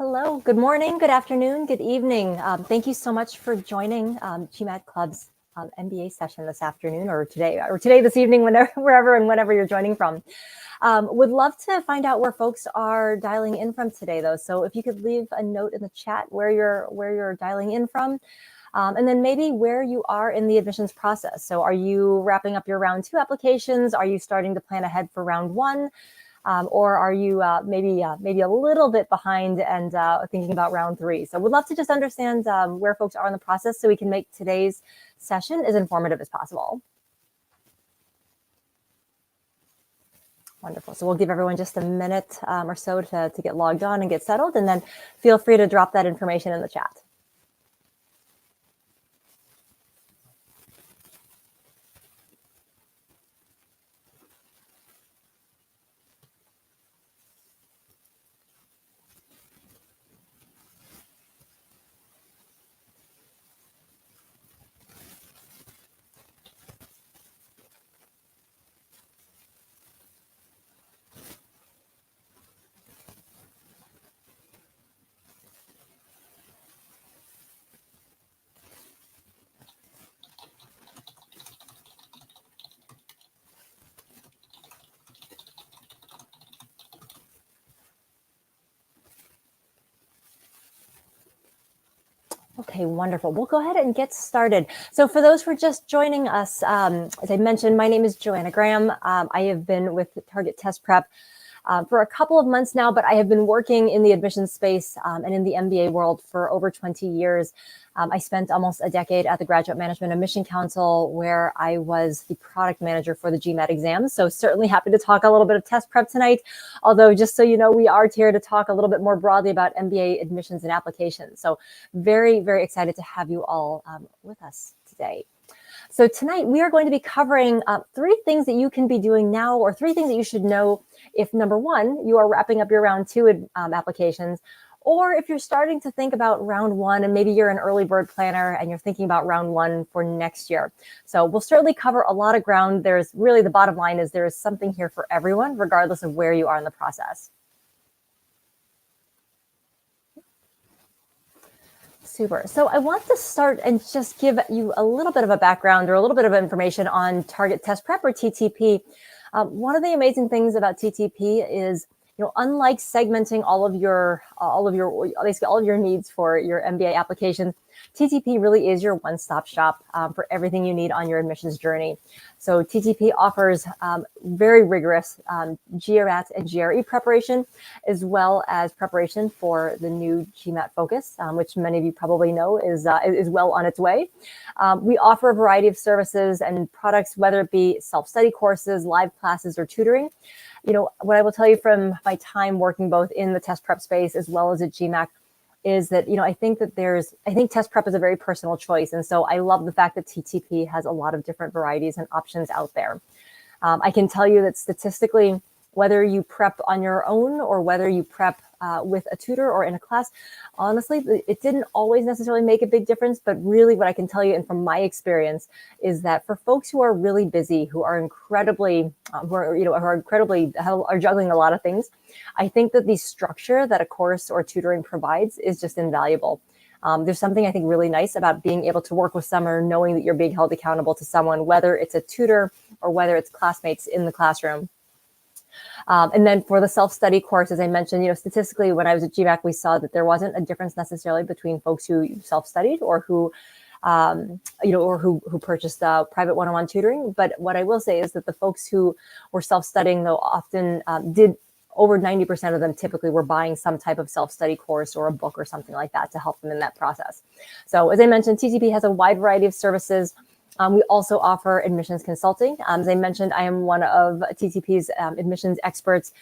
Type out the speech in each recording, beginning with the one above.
Hello, good morning, good afternoon, good evening. Thank you so much for joining GMAT Club's MBA session this afternoon or today, this evening, wherever and whenever you're joining from. Would love to find out where folks are dialing in from today, though. So if you could leave a note in the chat where you're dialing in from, and then maybe where you are in the admissions process. So are you wrapping up your round 2 applications? Are you starting to plan ahead for round 1? Or are you maybe a little bit behind and thinking about round 3? So we'd love to just understand where folks are in the process so we can make today's session as informative as possible. Wonderful. So we'll give everyone just a minute or so to get logged on and get settled, and then feel free to drop that information in the chat. Okay, wonderful. We'll go ahead and get started. So for those who are just joining us, as I mentioned, my name is Joanna Graham. I have been with Target Test Prep for a couple of months now, but I have been working in the admissions space and in the MBA world for over 20 years. I spent almost a decade at the Graduate Management Admission Council, where I was the product manager for the GMAT exams. So certainly happy to talk a little bit of test prep tonight. Although just so you know, we are here to talk a little bit more broadly about MBA admissions and applications. So very, very excited to have you all with us today. So tonight we are going to be covering 3 things that you can be doing now, or 3 things that you should know if, number 1, you are wrapping up your round 2 applications, or if you're starting to think about round 1 and maybe you're an early bird planner and you're thinking about round 1 for next year. So we'll certainly cover a lot of ground. There's really, the bottom line is there is something here for everyone, regardless of where you are in the process. Super. So I want to start and just give you a little bit of a background or a little bit of information on Target Test Prep, or TTP. One of the amazing things about TTP is, unlike segmenting all of your needs for your MBA applications, TTP really is your one-stop shop for everything you need on your admissions journey. So TTP offers very rigorous GRAT and GRE preparation, as well as preparation for the new GMAT Focus, which many of you probably know is well on its way. We offer a variety of services and products, whether it be self-study courses, live classes, or tutoring. What I will tell you from my time working both in the test prep space as well as at GMAT is that, I think test prep is a very personal choice. And so I love the fact that TTP has a lot of different varieties and options out there. I can tell you that statistically, whether you prep on your own or whether you prep with a tutor or in a class, honestly, it didn't always necessarily make a big difference. But really what I can tell you, and from my experience, is that for folks who are really busy, who are incredibly, are juggling a lot of things, I think that the structure that a course or tutoring provides is just invaluable. There's something I think really nice about being able to work with someone, knowing that you're being held accountable to someone, whether it's a tutor or whether it's classmates in the classroom. And then for the self-study course, as I mentioned, statistically, when I was at GMAC, we saw that there wasn't a difference necessarily between folks who self-studied or who purchased private one-on-one tutoring. But what I will say is that the folks who were self-studying, though, often did, over 90% of them typically were buying some type of self-study course or a book or something like that to help them in that process. So as I mentioned, TTP has a wide variety of services. We also offer admissions consulting. As I mentioned, I am one of TTP's admissions experts,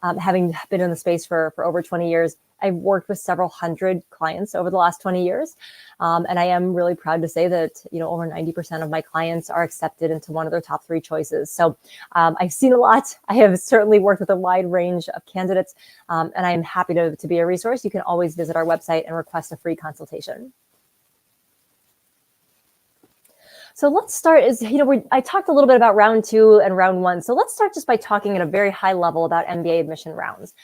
having been in the space for over 20 years. I've worked with several hundred clients over the last 20 years. And I am really proud to say that, over 90% of my clients are accepted into one of their top 3 choices. So I've seen a lot. I have certainly worked with a wide range of candidates, and I am happy to be a resource. You can always visit our website and request a free consultation. So let's start I talked a little bit about round 2 and round 1. So let's start just by talking at a very high level about MBA admission rounds.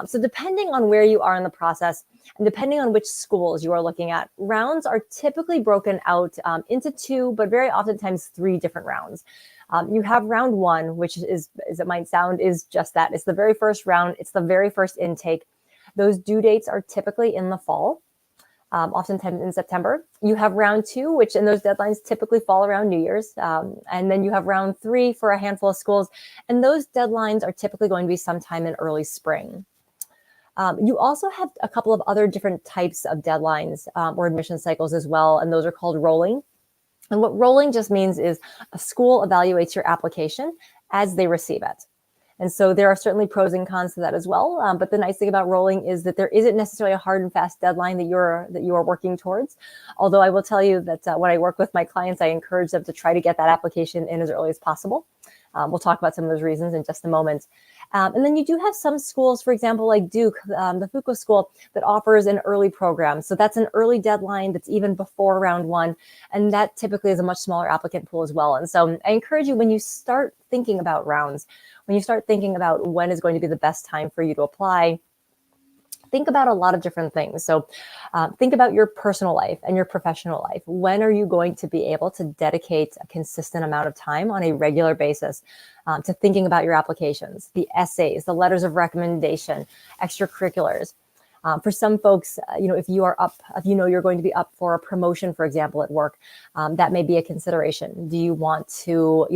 So depending on where you are in the process and depending on which schools you are looking at, rounds are typically broken out into 2, but very oftentimes 3 different rounds. You have round 1, which is, as it might sound, is just that. It's the very first round. It's the very first intake. Those due dates are typically in the fall. Oftentimes in September. You have round 2, which in those deadlines typically fall around New Year's. And then you have round 3 for a handful of schools. And those deadlines are typically going to be sometime in early spring. You also have a couple of other different types of deadlines or admission cycles as well. And those are called rolling. And what rolling just means is a school evaluates your application as they receive it. And so there are certainly pros and cons to that as well. But the nice thing about rolling is that there isn't necessarily a hard and fast deadline that you are working towards. Although I will tell you that when I work with my clients, I encourage them to try to get that application in as early as possible. We'll talk about some of those reasons in just a moment. And then you do have some schools, for example, like Duke, the Fuqua School, that offers an early program. So that's an early deadline that's even before round 1. And that typically is a much smaller applicant pool as well. And so I encourage you, when you start thinking about rounds, when you start thinking about when is going to be the best time for you to apply, think about a lot of different things. So think about your personal life and your professional life. When are you going to be able to dedicate a consistent amount of time on a regular basis to thinking about your applications, the essays, the letters of recommendation, extracurriculars? For some folks, if you're going to be up for a promotion, for example, at work, that may be a consideration. Do you want to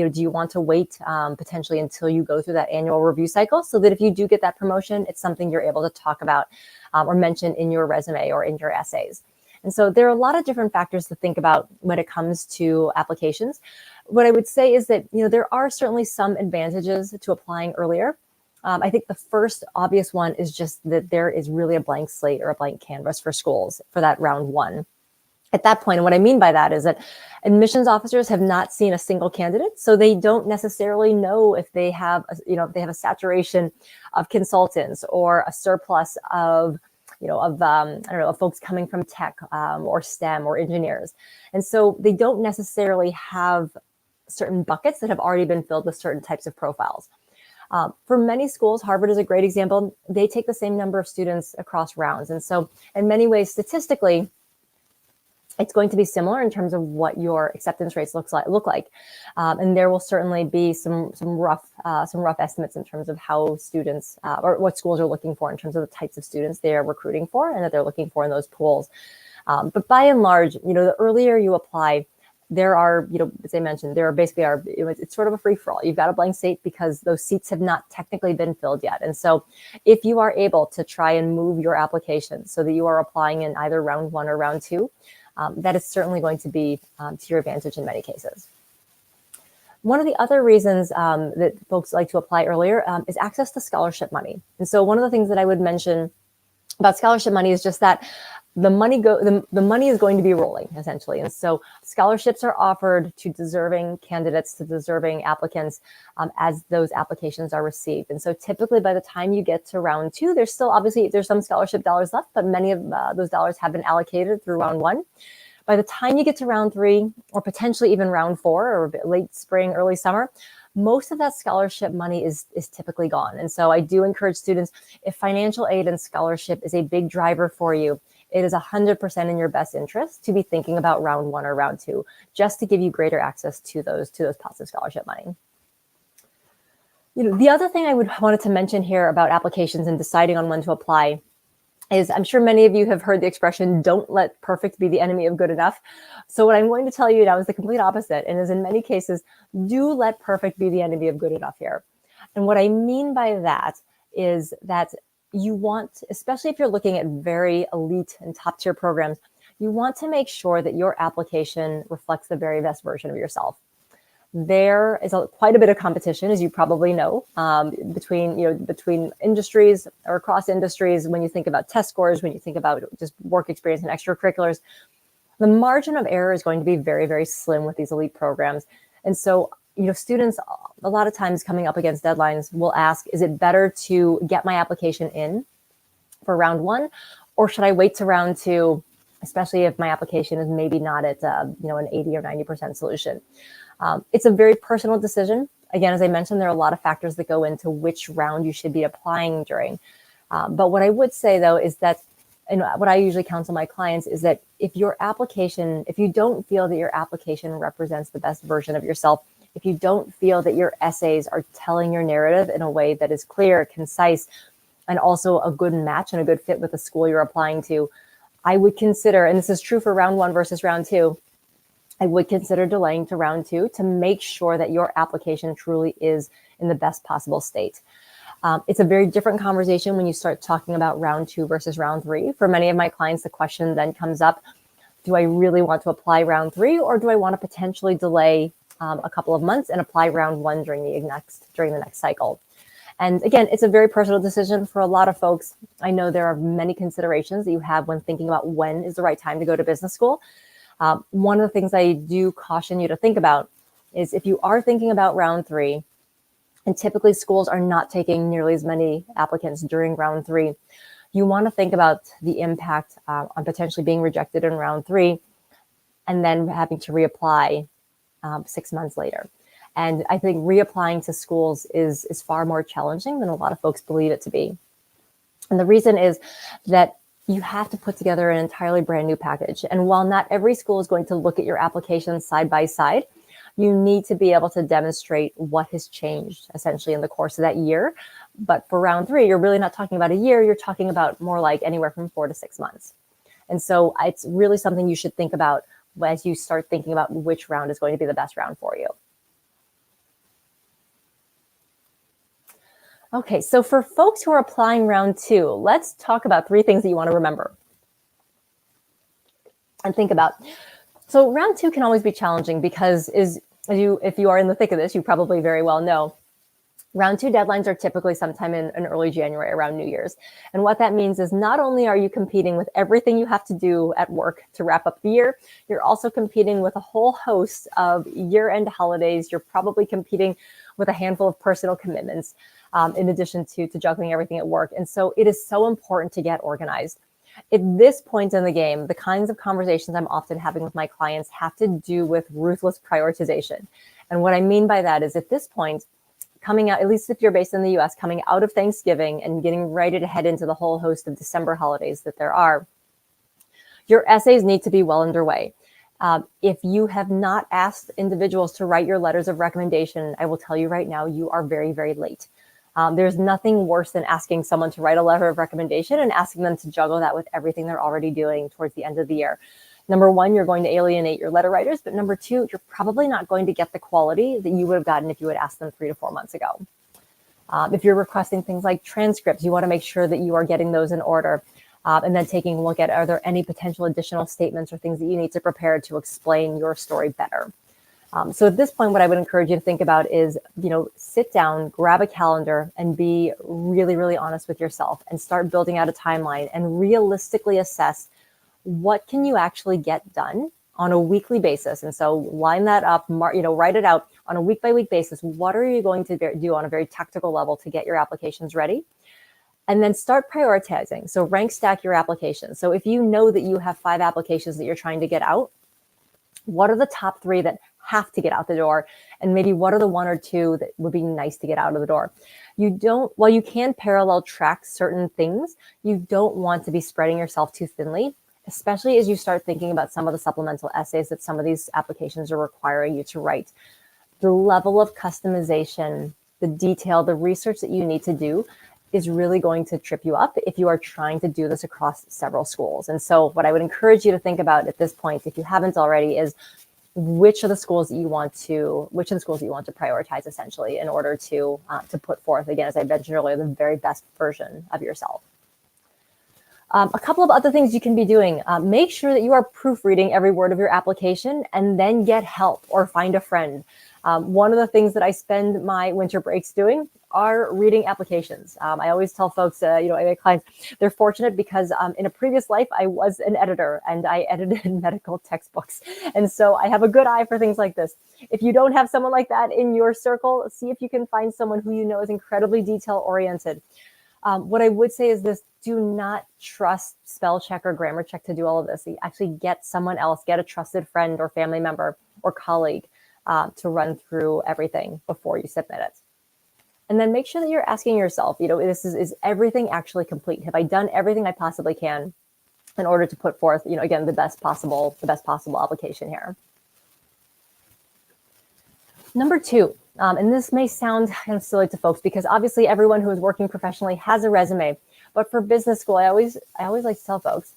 wait potentially until you go through that annual review cycle so that if you do get that promotion, it's something you're able to talk about or mention in your resume or in your essays? And so there are a lot of different factors to think about when it comes to applications. What I would say is that, there are certainly some advantages to applying earlier. I think the first obvious one is just that there is really a blank slate or a blank canvas for schools for that round 1. At that point, and what I mean by that is that admissions officers have not seen a single candidate, so they don't necessarily know if they have, a saturation of consultants or a surplus of folks coming from tech or STEM or engineers. And so they don't necessarily have certain buckets that have already been filled with certain types of profiles. For many schools, Harvard is a great example. They take the same number of students across rounds. And so in many ways, statistically, it's going to be similar in terms of what your acceptance rates look like. And there will certainly be some rough estimates in terms of how students or what schools are looking for in terms of the types of students they are recruiting for and that they're looking for in those pools. But by and large, the earlier you apply, there are, as I mentioned, it's sort of a free for all. You've got a blank slate because those seats have not technically been filled yet. And so if you are able to try and move your application so that you are applying in either round 1 or round 2, that is certainly going to be to your advantage in many cases. One of the other reasons that folks like to apply earlier is access to scholarship money. And so one of the things that I would mention about scholarship money is just that the money is going to be rolling, essentially. And so scholarships are offered to deserving candidates, to deserving applicants as those applications are received. And so typically by the time you get to round 2, there's some scholarship dollars left, but many of those dollars have been allocated through round 1. By the time you get to round 3, or potentially even round 4, or late spring, early summer, most of that scholarship money is typically gone. And so I do encourage students, if financial aid and scholarship is a big driver for you, it is 100% in your best interest to be thinking about round 1 or round 2, just to give you greater access to those pots of scholarship money. The other thing I wanted to mention here about applications and deciding on when to apply is, I'm sure many of you have heard the expression, don't let perfect be the enemy of good enough. So what I'm going to tell you now is the complete opposite, and is in many cases, do let perfect be the enemy of good enough here. And what I mean by that is that you want, especially if you're looking at very elite and top tier programs, you want to make sure that your application reflects the very best version of yourself. There is quite a bit of competition, as you probably know, between industries or across industries. When you think about test scores, when you think about just work experience and extracurriculars, the margin of error is going to be very, very slim with these elite programs. And so, students a lot of times coming up against deadlines will ask, is it better to get my application in for round 1, or should I wait to round 2, especially if my application is maybe not at an 80 or 90% solution? It's a very personal decision. Again, as I mentioned, there are a lot of factors that go into which round you should be applying during. But what I would say though is that, and what I usually counsel my clients is that if you don't feel that your application represents the best version of yourself, if you don't feel that your essays are telling your narrative in a way that is clear, concise, and also a good match and a good fit with the school you're applying to, I would consider, and this is true for round 1 versus round 2, I would consider delaying to round 2 to make sure that your application truly is in the best possible state. It's a very different conversation when you start talking about round 2 versus round 3. For many of my clients, the question then comes up, do I really want to apply round 3, or do I want to potentially delay a couple of months and apply round 1 during the next cycle? And again, it's a very personal decision for a lot of folks. I know there are many considerations that you have when thinking about when is the right time to go to business school. One of the things I do caution you to think about is if you are thinking about round 3, and typically schools are not taking nearly as many applicants during round 3, you want to think about the impact on potentially being rejected in round 3 and then having to reapply 6 months later. And I think reapplying to schools is far more challenging than a lot of folks believe it to be. And the reason is that you have to put together an entirely brand new package. And while not every school is going to look at your application side by side, you need to be able to demonstrate what has changed essentially in the course of that year. But for round 3, you're really not talking about a year, you're talking about more like anywhere from 4 to 6 months. And so it's really something you should think about as you start thinking about which round is going to be the best round for you. Okay, so for folks who are applying round 2, let's talk about 3 things that you want to remember and think about. So round 2 can always be challenging because if you are in the thick of this, you probably very well know, round 2 deadlines are typically sometime in early January around New Year's. And what that means is not only are you competing with everything you have to do at work to wrap up the year, you're also competing with a whole host of year-end holidays. You're probably competing with a handful of personal commitments in addition to juggling everything at work. And so it is so important to get organized. At this point in the game, the kinds of conversations I'm often having with my clients have to do with ruthless prioritization. And what I mean by that is at this point, coming out, at least if you're based in the US, coming out of Thanksgiving and getting ready to head into the whole host of December holidays that there are, your essays need to be well underway. If you have not asked individuals to write your letters of recommendation, I will tell you right now, you are very, very late. There's nothing worse than asking someone to write a letter of recommendation and asking them to juggle that with everything they're already doing towards the end of the year. Number 1, you're going to alienate your letter writers, but number 2, you're probably not going to get the quality that you would have gotten if you had asked them 3 to 4 months ago. If you're requesting things like transcripts, you want to make sure that you are getting those in order. And then taking a look at, are there any potential additional statements or things that you need to prepare to explain your story better? So at this point, what I would encourage you to think about is, sit down, grab a calendar, and be really, really honest with yourself and start building out a timeline and realistically assess what can you actually get done on a weekly basis. And so line that up, write it out on a week-by-week basis. What are you going to do on a very tactical level to get your applications ready? And then start prioritizing. So rank stack your applications. So if you know that you have 5 applications that you're trying to get out, what are the top 3 that have to get out the door? And maybe what are the 1 or 2 that would be nice to get out of the door? While you can parallel track certain things, you don't want to be spreading yourself too thinly, especially as you start thinking about some of the supplemental essays that some of these applications are requiring you to write. The level of customization, the detail, the research that you need to do is really going to trip you up if you are trying to do this across several schools. And so what I would encourage you to think about at this point, if you haven't already, is which of the schools that you want to prioritize essentially in order to put forth, again, as I mentioned earlier, the very best version of yourself. A couple of other things you can be doing. Make sure that you are proofreading every word of your application and then get help or find a friend. One of the things that I spend my winter breaks doing are reading applications. I always tell folks, my clients, they're fortunate because in a previous life, I was an editor and I edited medical textbooks. And so I have a good eye for things like this. If you don't have someone like that in your circle, see if you can find someone who you know is incredibly detail oriented. What I would say is this: do not trust spell check or grammar check to do all of this. You actually get someone else, get a trusted friend or family member or colleague to run through everything before you submit it. And then make sure that you're asking yourself, is everything actually complete? Have I done everything I possibly can in order to put forth, again, the best possible application here? Number two, and this may sound kind of silly to folks because obviously everyone who is working professionally has a resume, but for business school, I always like to tell folks,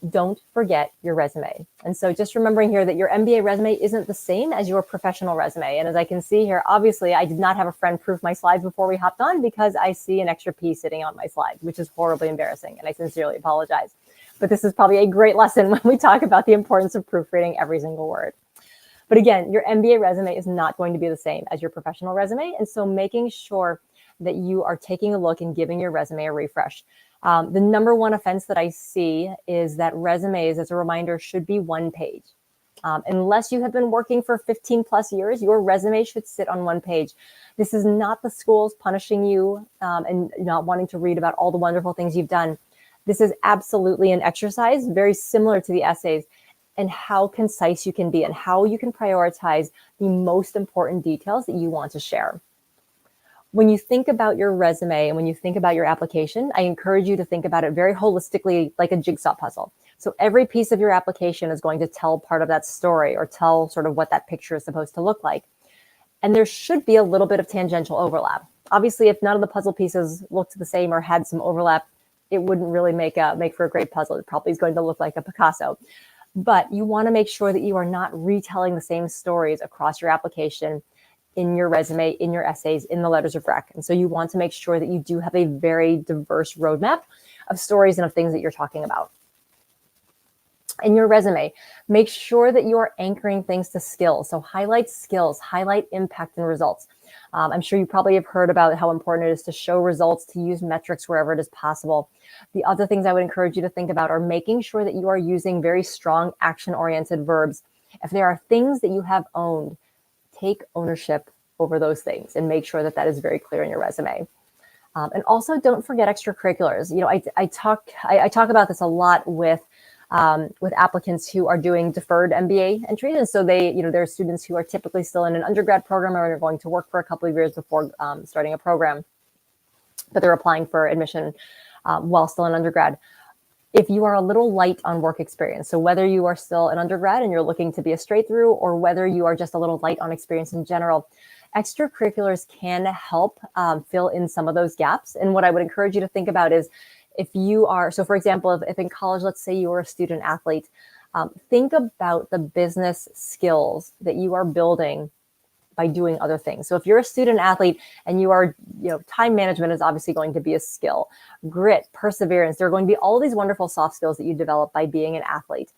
don't forget your resume. And so just remembering here that your MBA resume isn't the same as your professional resume. And as I can see here, obviously I did not have a friend proof my slides before we hopped on because I see an extra P sitting on my slides, which is horribly embarrassing. And I sincerely apologize. But this is probably a great lesson when we talk about the importance of proofreading every single word. But again, your MBA resume is not going to be the same as your professional resume. And so making sure that you are taking a look and giving your resume a refresh. The number one offense that I see is that resumes, as a reminder, should be one page. Unless you have been working for 15 plus years, your resume should sit on one page. This is not the schools punishing you and not wanting to read about all the wonderful things you've done. This is absolutely an exercise very similar to the essays, and how concise you can be and how you can prioritize the most important details that you want to share. When you think about your resume and when you think about your application, I encourage you to think about it very holistically, like a jigsaw puzzle. So every piece of your application is going to tell part of that story or tell sort of what that picture is supposed to look like. And there should be a little bit of tangential overlap. Obviously, if none of the puzzle pieces looked the same or had some overlap, it wouldn't really make for a great puzzle. It probably is going to look like a Picasso. But you want to make sure that you are not retelling the same stories across your application, in your resume, in your essays, in the letters of rec. And so you want to make sure that you do have a very diverse roadmap of stories and of things that you're talking about. In your resume, make sure that you are anchoring things to skills. So highlight skills, highlight impact and results. I'm sure you probably have heard about how important it is to show results, to use metrics wherever it is possible. The other things I would encourage you to think about are making sure that you are using very strong action-oriented verbs. If there are things that you have owned, take ownership over those things and make sure that that is very clear in your resume. And also don't forget extracurriculars. I talk about this a lot with applicants who are doing deferred MBA entries. And so there are students who are typically still in an undergrad program or are going to work for a couple of years before starting a program, but they're applying for admission while still in undergrad. If you are a little light on work experience, so whether you are still an undergrad and you're looking to be a straight through, or whether you are just a little light on experience in general, extracurriculars can help fill in some of those gaps. And what I would encourage you to think about is, if you are, so for example, if in college, let's say you are a student athlete, think about the business skills that you are building by doing other things. So if you're a student athlete and you are, time management is obviously going to be a skill, grit, perseverance, there are going to be all these wonderful soft skills that you develop by being an athlete.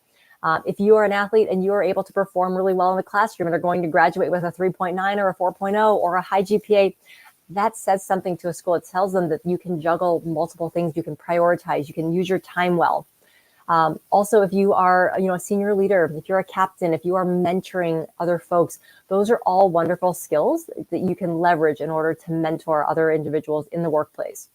If you are an athlete and you are able to perform really well in the classroom and are going to graduate with a 3.9 or a 4.0 or a high GPA, that says something to a school. It tells them that you can juggle multiple things, you can prioritize, you can use your time well. Also, if you are, a senior leader, if you're a captain, if you are mentoring other folks, those are all wonderful skills that you can leverage in order to mentor other individuals in the workplace.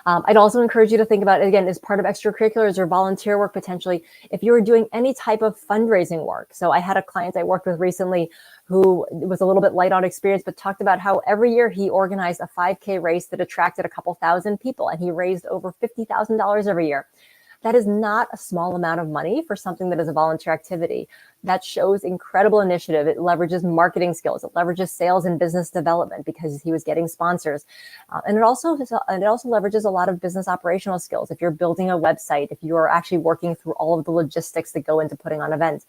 I'd also encourage you to think about, again, as part of extracurriculars or volunteer work potentially, if you were doing any type of fundraising work. So I had a client I worked with recently who was a little bit light on experience, but talked about how every year he organized a 5K race that attracted a couple thousand people, and he raised over $50,000 every year. That is not a small amount of money for something that is a volunteer activity. That shows incredible initiative. It leverages marketing skills. It leverages sales and business development because he was getting sponsors. And it also leverages a lot of business operational skills. If you're building a website, if you're actually working through all of the logistics that go into putting on events.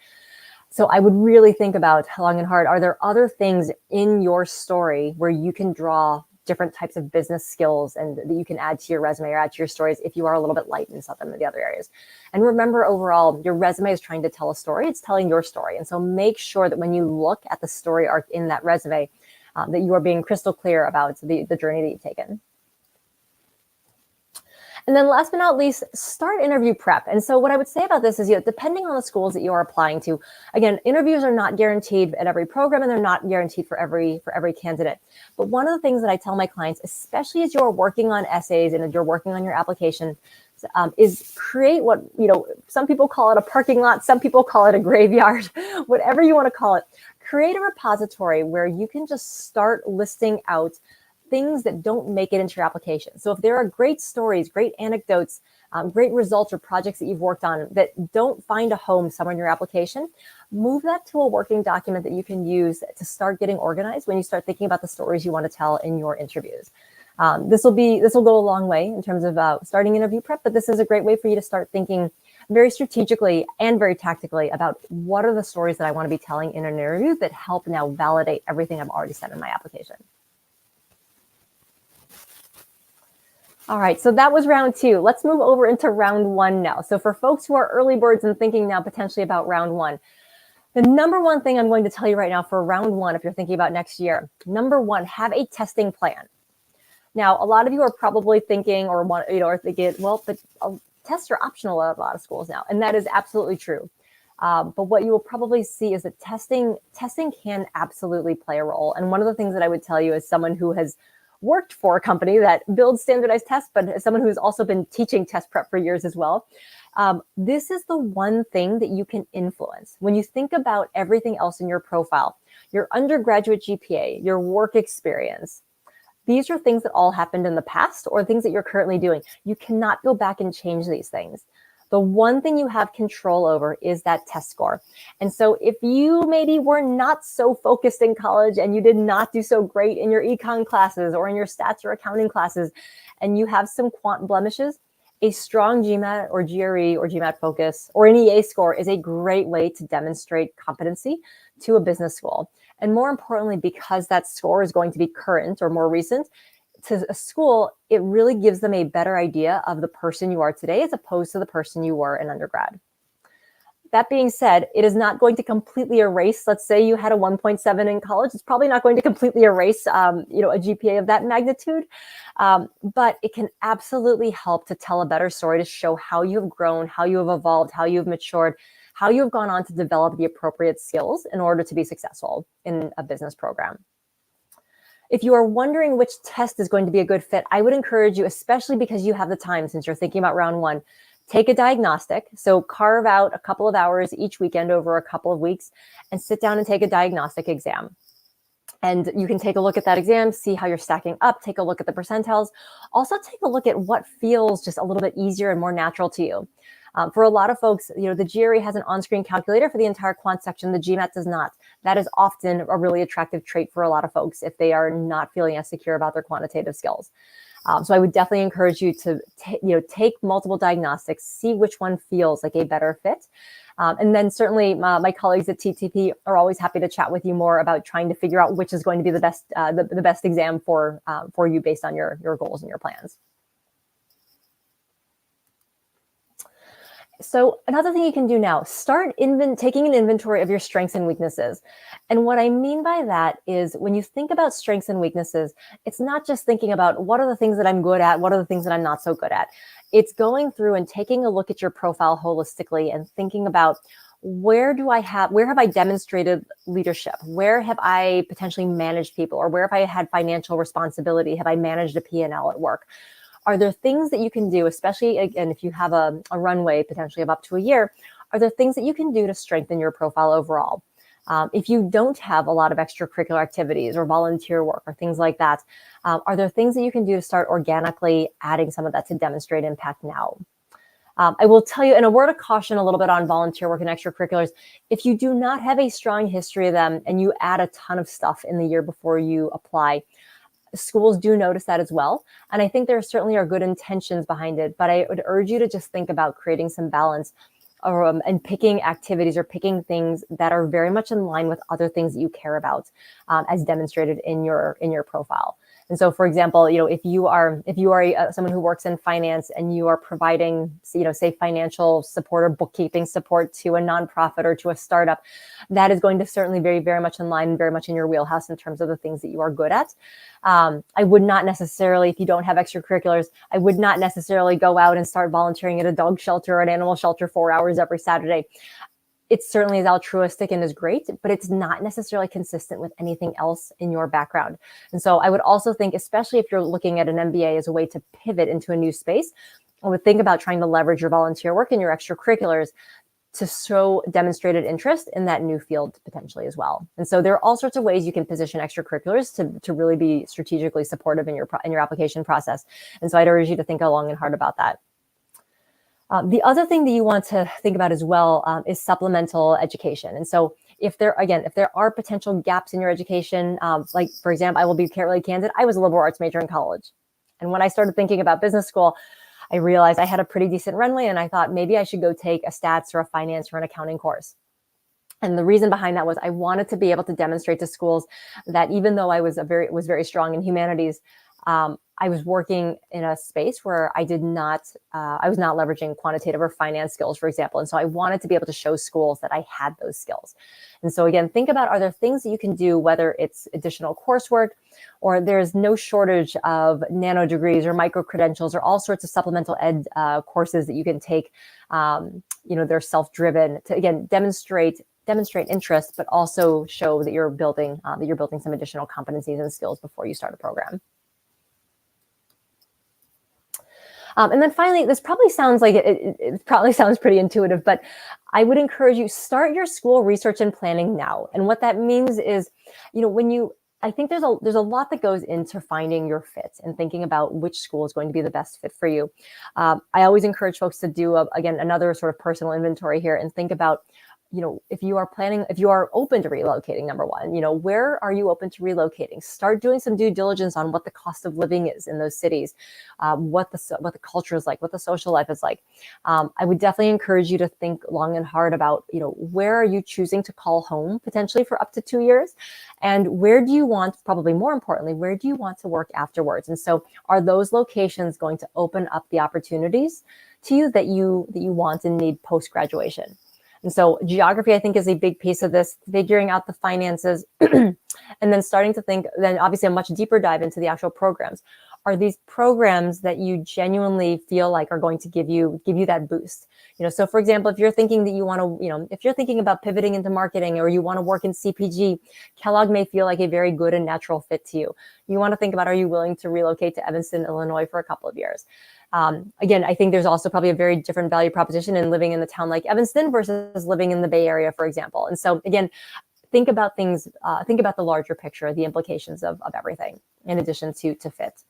So I would really think about long and hard, are there other things in your story where you can draw different types of business skills and that you can add to your resume or add to your stories if you are a little bit light in some of the other areas. And remember, overall, your resume is trying to tell a story. It's telling your story. And so make sure that when you look at the story arc in that resume, that you are being crystal clear about the journey that you've taken. And then last but not least, start interview prep. And so what I would say about this is, depending on the schools that you are applying to, again, interviews are not guaranteed at every program and they're not guaranteed for every candidate. But one of the things that I tell my clients, especially as you're working on essays and as you're working on your application, is create what, some people call it a parking lot, some people call it a graveyard, whatever you want to call it. create a repository where you can just start listing out things that don't make it into your application. So if there are great stories, great anecdotes, great results or projects that you've worked on that don't find a home somewhere in your application, move that to a working document that you can use to start getting organized when you start thinking about the stories you want to tell in your interviews. This will go a long way in terms of starting interview prep, but this is a great way for you to start thinking very strategically and very tactically about what are the stories that I want to be telling in an interview that help now validate everything I've already said in my application. All right, so that was round 2. Let's move over into round 1 now. So for folks who are early birds and thinking now potentially about round 1, the number one thing I'm going to tell you right now for round 1, if you're thinking about next year, number 1, have a testing plan. Now, a lot of you are probably thinking or thinking, well, but tests are optional at a lot of schools now, and that is absolutely true. But what you will probably see is that testing can absolutely play a role. And one of the things that I would tell you as someone who has worked for a company that builds standardized tests, but as someone who's also been teaching test prep for years as well, this is the one thing that you can influence. When you think about everything else in your profile, your undergraduate GPA, your work experience, these are things that all happened in the past or things that you're currently doing. You cannot go back and change these things. The one thing you have control over is that test score. And so if you maybe were not so focused in college and you did not do so great in your econ classes or in your stats or accounting classes, and you have some quant blemishes, a strong GMAT or GRE or GMAT focus or an EA score is a great way to demonstrate competency to a business school. And more importantly, because that score is going to be current or more recent, to a school, it really gives them a better idea of the person you are today as opposed to the person you were in undergrad. That being said, it is not going to completely erase, let's say you had a 1.7 in college, it's probably not going to completely erase a GPA of that magnitude, but it can absolutely help to tell a better story, to show how you have grown, how you have evolved, how you have matured, how you have gone on to develop the appropriate skills in order to be successful in a business program. If you are wondering which test is going to be a good fit, I would encourage you, especially because you have the time since you're thinking about round 1, take a diagnostic. So carve out a couple of hours each weekend over a couple of weeks and sit down and take a diagnostic exam. And you can take a look at that exam, see how you're stacking up, take a look at the percentiles. Also take a look at what feels just a little bit easier and more natural to you. For a lot of folks, the GRE has an on-screen calculator for the entire quant section. The GMAT does not. That is often a really attractive trait for a lot of folks if they are not feeling as secure about their quantitative skills. So I would definitely encourage you to take multiple diagnostics, see which one feels like a better fit. And then certainly my colleagues at TTP are always happy to chat with you more about trying to figure out which is going to be the best exam for you based on your goals and your plans. So another thing you can do now, start taking an inventory of your strengths and weaknesses. And what I mean by that is when you think about strengths and weaknesses, it's not just thinking about what are the things that I'm good at, what are the things that I'm not so good at. It's going through and taking a look at your profile holistically and thinking about where have I demonstrated leadership? Where have I potentially managed people? Or where have I had financial responsibility? Have I managed a P&L at work? Are there things that you can do, especially, again, if you have a runway potentially of up to a year, are there things that you can do to strengthen your profile overall? If you don't have a lot of extracurricular activities or volunteer work or things like that, are there things that you can do to start organically adding some of that to demonstrate impact now? I will tell you, and a word of caution a little bit on volunteer work and extracurriculars, if you do not have a strong history of them and you add a ton of stuff in the year before you apply, schools do notice that as well. And I think there certainly are good intentions behind it, but I would urge you to just think about creating some balance and picking activities or picking things that are very much in line with other things that you care about as demonstrated in your profile. And so, for example, if you are someone who works in finance and you are providing, say financial support or bookkeeping support to a nonprofit or to a startup, that is going to certainly very, very much in line, very much in your wheelhouse in terms of the things that you are good at. I would not necessarily, if you don't have extracurriculars, I would not necessarily go out and start volunteering at a dog shelter or an animal shelter 4 hours every Saturday. It certainly is altruistic and is great, but it's not necessarily consistent with anything else in your background. And so I would also think, especially if you're looking at an MBA as a way to pivot into a new space, I would think about trying to leverage your volunteer work and your extracurriculars to show demonstrated interest in that new field potentially as well. And so there are all sorts of ways you can position extracurriculars to really be strategically supportive in your application process. And so I'd urge you to think long and hard about that. The other thing that you want to think about as well is supplemental education. And so if there are potential gaps in your education, like for example, I will be really candid, I was a liberal arts major in college. And when I started thinking about business school, I realized I had a pretty decent runway, and I thought maybe I should go take a stats or a finance or an accounting course. And the reason behind that was I wanted to be able to demonstrate to schools that even though I was very strong in humanities, I was working in a space where I was not leveraging quantitative or finance skills, for example. And so I wanted to be able to show schools that I had those skills. And so again, think about, are there things that you can do, whether it's additional coursework, or there's no shortage of nano degrees or micro credentials or all sorts of supplemental ed courses that you can take. They're self-driven to, again, demonstrate interest, but also show that you're building some additional competencies and skills before you start a program. And then finally, this probably sounds like it probably sounds pretty intuitive, but I would encourage you, start your school research and planning now. And what that means is, I think there's a lot that goes into finding your fit and thinking about which school is going to be the best fit for you. I always encourage folks to do, another sort of personal inventory here and think about, if you are open to relocating, number one, where are you open to relocating? Start doing some due diligence on what the cost of living is in those cities, what the culture is like, what the social life is like. I would definitely encourage you to think long and hard about, where are you choosing to call home potentially for up to 2 years? And where do you want, probably more importantly, where do you want to work afterwards? And so are those locations going to open up the opportunities to you that you want and need post-graduation? And so geography, I think, is a big piece of this, figuring out the finances, and then starting to think, then obviously a much deeper dive into the actual programs. Are these programs that you genuinely feel like are going to give you that boost? So for example, if you're thinking that you want to, if you're thinking about pivoting into marketing or you want to work in CPG, Kellogg may feel like a very good and natural fit to you. You want to think about, are you willing to relocate to Evanston, Illinois for a couple of years? Again, I think there's also probably a very different value proposition in living in a town like Evanston versus living in the Bay Area, for example. And so again, think about things, think about the larger picture, the implications of everything in addition to fit.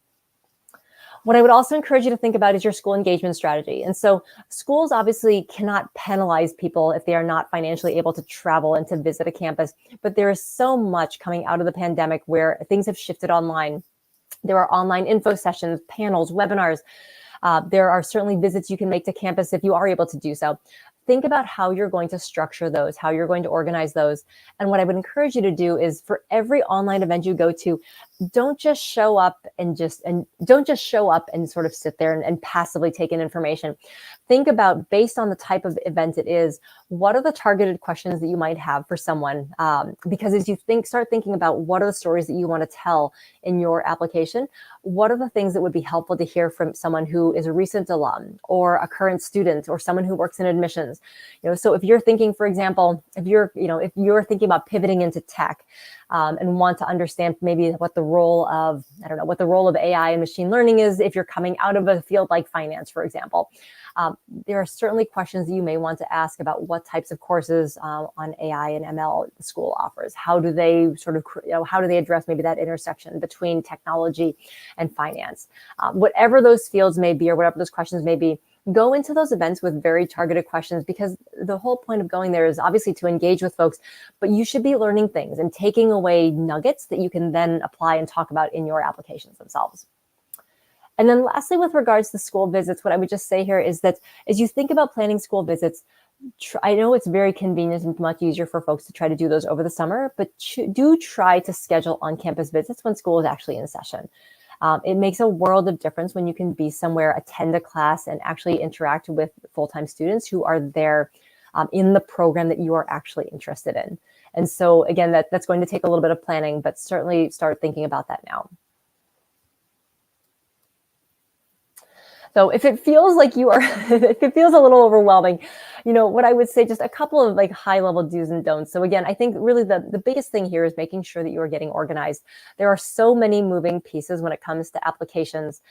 What I would also encourage you to think about is your school engagement strategy. And so schools obviously cannot penalize people if they are not financially able to travel and to visit a campus, but there is so much coming out of the pandemic where things have shifted online. There are online info sessions, panels, webinars. There are certainly visits you can make to campus if you are able to do so. Think about how you're going to structure those, how you're going to organize those. And what I would encourage you to do is, for every online event you go to, don't just show up and sort of sit there and passively take in information. Think about, based on the type of event it is, what are the targeted questions that you might have for someone? Because as you start thinking about what are the stories that you want to tell in your application, what are the things that would be helpful to hear from someone who is a recent alum or a current student or someone who works in admissions? So if you're thinking, for example, if you're thinking about pivoting into tech, and want to understand maybe what the role of AI and machine learning is if you're coming out of a field like finance, for example. There are certainly questions that you may want to ask about what types of courses on AI and ML the school offers. How do they address maybe that intersection between technology and finance? Whatever those fields may be or whatever those questions may be, go into those events with very targeted questions, because the whole point of going there is obviously to engage with folks, but you should be learning things and taking away nuggets that you can then apply and talk about in your applications themselves. And then lastly, with regards to school visits, what I would just say here is that as you think about planning school visits, I know it's very convenient and much easier for folks to try to do those over the summer, but do try to schedule on-campus visits when school is actually in session. It makes a world of difference when you can be somewhere, attend a class, and actually interact with full-time students who are there in the program that you are actually interested in. And so again, that's going to take a little bit of planning, but certainly start thinking about that now. So if it feels like you are, if it feels a little overwhelming, what I would say, just a couple of like high level do's and don'ts. So again, I think really the biggest thing here is making sure that you are getting organized. There are so many moving pieces when it comes to applications,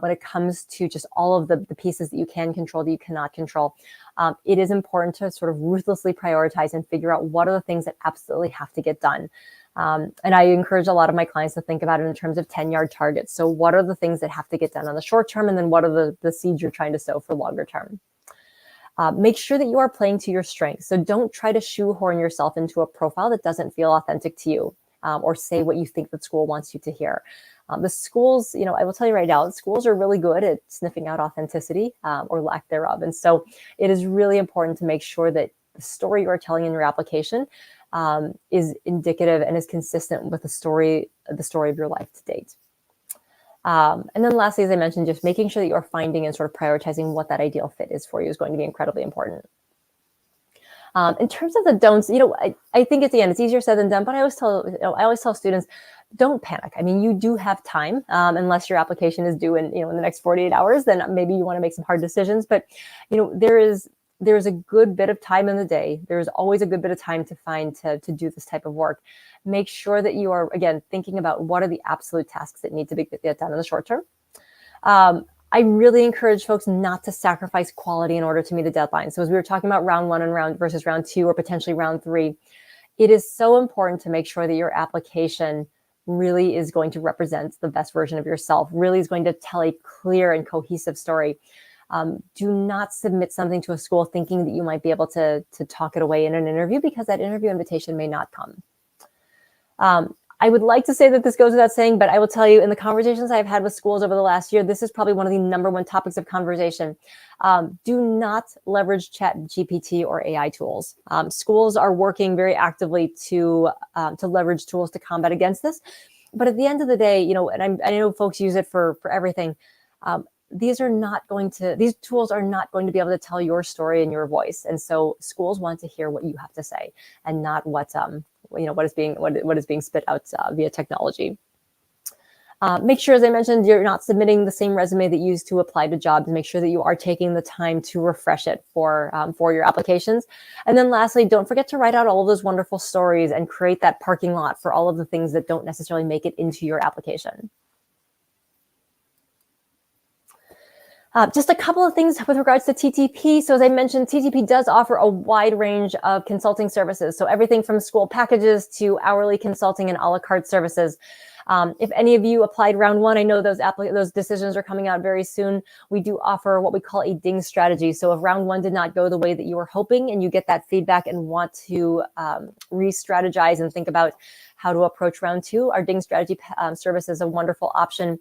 when it comes to just all of the pieces that you can control, that you cannot control. It is important to sort of ruthlessly prioritize and figure out what are the things that absolutely have to get done. And I encourage a lot of my clients to think about it in terms of 10-yard targets. So what are the things that have to get done on the short term? And then what are the seeds you're trying to sow for longer term? Make sure that you are playing to your strengths. So don't try to shoehorn yourself into a profile that doesn't feel authentic to you, or say what you think that school wants you to hear. The schools, I will tell you right now, schools are really good at sniffing out authenticity, or lack thereof. And so it is really important to make sure that the story you are telling in your application is indicative and is consistent with the story of your life to date. And then lastly, as I mentioned, just making sure that you're finding and sort of prioritizing what that ideal fit is for you is going to be incredibly important. In terms of the don'ts, I think at the end, it's easier said than done, but I always tell students, don't panic. I mean, you do have time, unless your application is due in the next 48 hours, then maybe you want to make some hard decisions. But, there's a good bit of time in the day. There's always a good bit of time to do this type of work. Make sure that you are, again, thinking about what are the absolute tasks that need to get done in the short term. I really encourage folks not to sacrifice quality in order to meet a deadline. So as we were talking about round one and versus round two, or potentially round three, it is so important to make sure that your application really is going to represent the best version of yourself, really is going to tell a clear and cohesive story. Do not submit something to a school thinking that you might be able to talk it away in an interview, because that interview invitation may not come. I would like to say that this goes without saying, but I will tell you, in the conversations I've had with schools over the last year, this is probably one of the number one topics of conversation. Do not leverage ChatGPT or AI tools. Schools are working very actively to leverage tools to combat against this. But at the end of the day, and I know folks use it for everything. These tools are not going to be able to tell your story in your voice. And so schools want to hear what you have to say, and not what is being spit out via technology. Make sure, as I mentioned, you're not submitting the same resume that you used to apply to jobs. Make sure that you are taking the time to refresh it for your applications. And then lastly, don't forget to write out all of those wonderful stories and create that parking lot for all of the things that don't necessarily make it into your application. Just a couple of things with regards to TTP. So as I mentioned, TTP does offer a wide range of consulting services. So everything from school packages to hourly consulting and a la carte services. If any of you applied round one, I know those decisions are coming out very soon. We do offer what we call a ding strategy. So if round one did not go the way that you were hoping, and you get that feedback and want to re-strategize and think about how to approach round two, our ding strategy service is a wonderful option.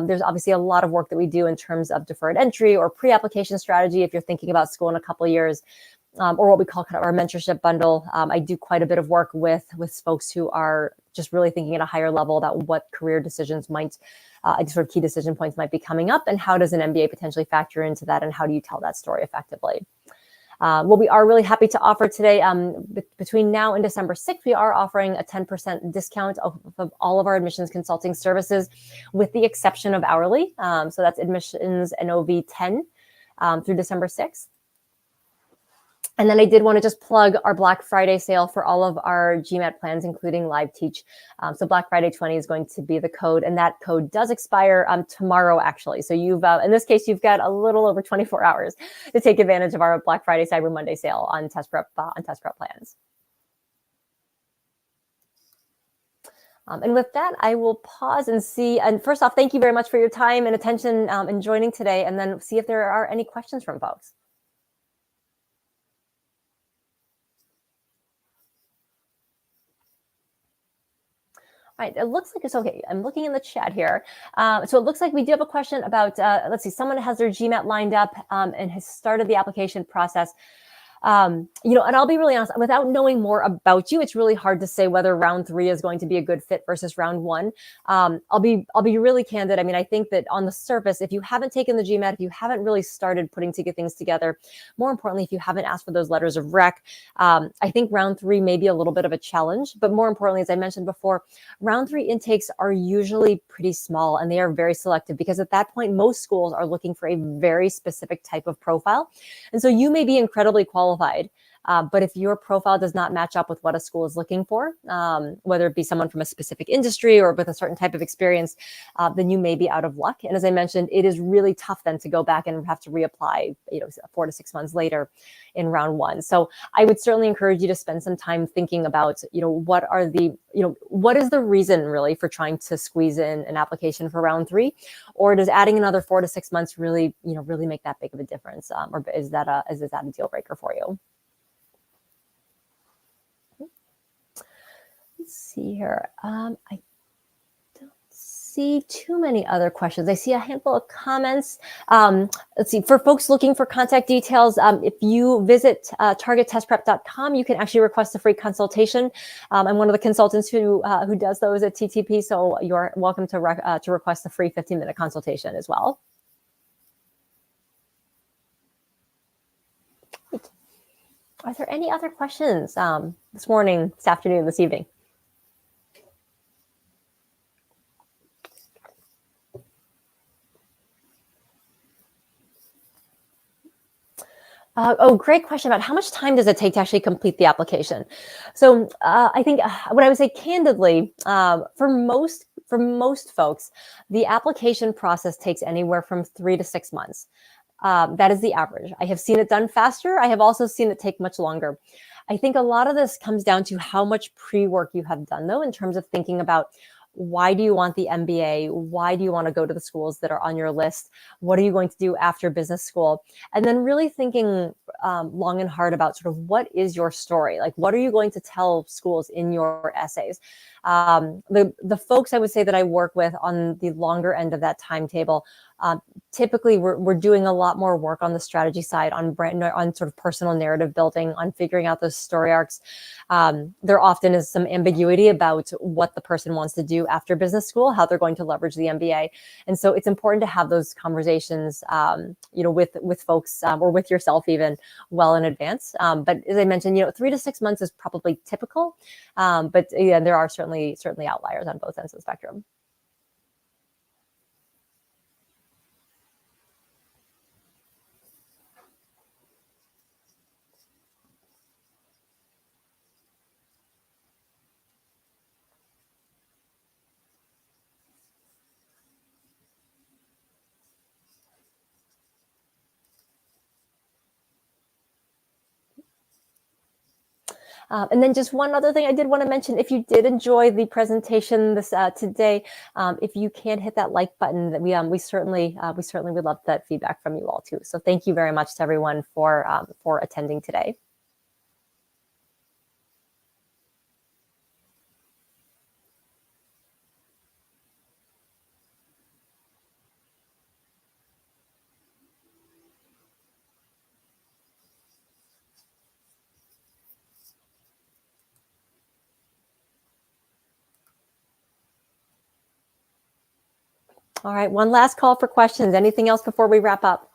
There's obviously a lot of work that we do in terms of deferred entry or pre-application strategy if you're thinking about school in a couple of years. Or what we call kind of our mentorship bundle. I do quite a bit of work with folks who are just really thinking at a higher level about what career decisions might, sort of key decision points might be coming up, and how does an MBA potentially factor into that, and how do you tell that story effectively. What we are really happy to offer today, between now and December 6th, we are offering a 10% discount of all of our admissions consulting services, with the exception of hourly. So that's admissions NOV 10 through December 6th. And then I did want to just plug our Black Friday sale for all of our GMAT plans, including Live Teach. So Black Friday 20 is going to be the code, and that code does expire tomorrow, actually. So you've, in this case, you've got a little over 24 hours to take advantage of our Black Friday Cyber Monday sale on test prep plans. And with that, I will pause and see. And first off, thank you very much for your time and attention in joining today, and then see if there are any questions from folks. All right, it looks like it's okay. I'm looking in the chat here. So it looks like we do have a question about, let's see, someone has their GMAT lined up and has started the application process. And I'll be really honest, without knowing more about you, it's really hard to say whether round 3 is going to be a good fit versus round 1. I'll be really candid. I mean, I think that on the surface, if you haven't taken the GMAT, if you haven't really started putting things together, more importantly, if you haven't asked for those letters of rec, I think round 3 may be a little bit of a challenge. But more importantly, as I mentioned before, round 3 intakes are usually pretty small and they are very selective, because at that point, most schools are looking for a very specific type of profile. And so you may be incredibly qualified, but if your profile does not match up with what a school is looking for, whether it be someone from a specific industry or with a certain type of experience, then you may be out of luck. And as I mentioned, it is really tough then to go back and have to reapply, 4 to 6 months later in round 1. So I would certainly encourage you to spend some time thinking about, what is the reason really for trying to squeeze in an application for round 3, or does adding another 4 to 6 months really make that big of a difference, or is that a deal breaker for you? Let's see here. I don't see too many other questions. I see a handful of comments. Let's see. For folks looking for contact details, if you visit targettestprep.com, you can actually request a free consultation. I'm one of the consultants who does those at TTP, so you're welcome to request a free 15-minute consultation as well. Are there any other questions this morning, this afternoon, this evening? Great question about how much time does it take to actually complete the application. So I think what I would say candidly, for most folks, the application process takes anywhere from 3 to 6 months. That is the average. I have seen it done faster. I have also seen it take much longer. I think a lot of this comes down to how much pre-work you have done, though, in terms of thinking about why do you want the MBA? Why do you want to go to the schools that are on your list? What are you going to do after business school? And then really thinking long and hard about sort of what is your story? Like, what are you going to tell schools in your essays? The folks I would say that I work with on the longer end of that timetable, typically we're doing a lot more work on the strategy side, on sort of personal narrative building, on figuring out those story arcs. There often is some ambiguity about what the person wants to do after business school, how they're going to leverage the MBA. And so it's important to have those conversations, with folks or with yourself even well in advance. But as I mentioned, 3 to 6 months is probably typical. But yeah, there are certainly outliers on both ends of the spectrum. And then just one other thing I did want to mention, if you did enjoy the presentation this today, if you can hit that like button, that we certainly would love that feedback from you all too. So thank you very much to everyone for attending today. All right, one last call for questions. Anything else before we wrap up?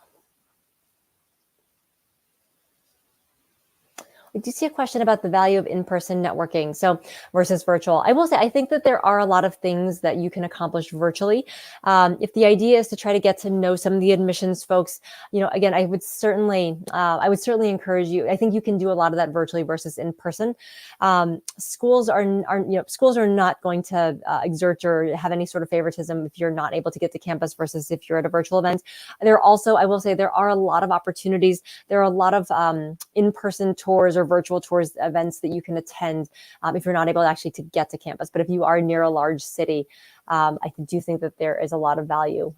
I do see a question about the value of in-person networking, so versus virtual. I will say, I think that there are a lot of things that you can accomplish virtually. If the idea is to try to get to know some of the admissions folks, again, I would certainly encourage you. I think you can do a lot of that virtually versus in person. Schools are not going to exert or have any sort of favoritism if you're not able to get to campus versus if you're at a virtual event. There are also, I will say, there are a lot of opportunities. There are a lot of in-person tours or virtual tours events that you can attend if you're not able actually to get to campus. But if you are near a large city, I do think that there is a lot of value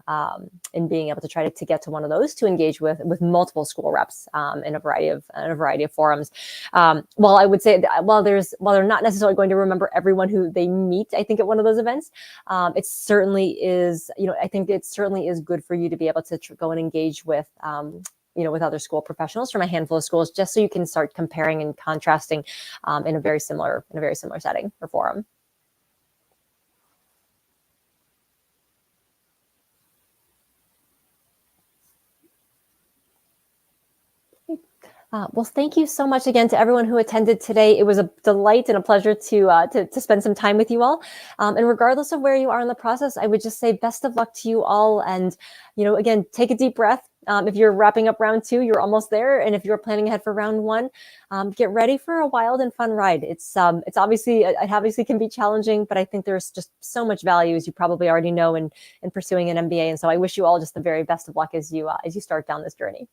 in being able to try to get to one of those, to engage with multiple school reps in a variety of forums. While I would say that while they're not necessarily going to remember everyone who they meet, I think at one of those events, it certainly is. I think it certainly is good for you to be able to go and engage with with other school professionals from a handful of schools, just so you can start comparing and contrasting in a very similar setting or forum. Well, thank you so much again to everyone who attended today. It was a delight and a pleasure to spend some time with you all. And regardless of where you are in the process, I would just say best of luck to you all. And, again, take a deep breath. If you're wrapping up round 2, you're almost there. And if you're planning ahead for round 1, get ready for a wild and fun ride. It obviously can be challenging, but I think there's just so much value, as you probably already know, in pursuing an MBA. And so I wish you all just the very best of luck as you start down this journey.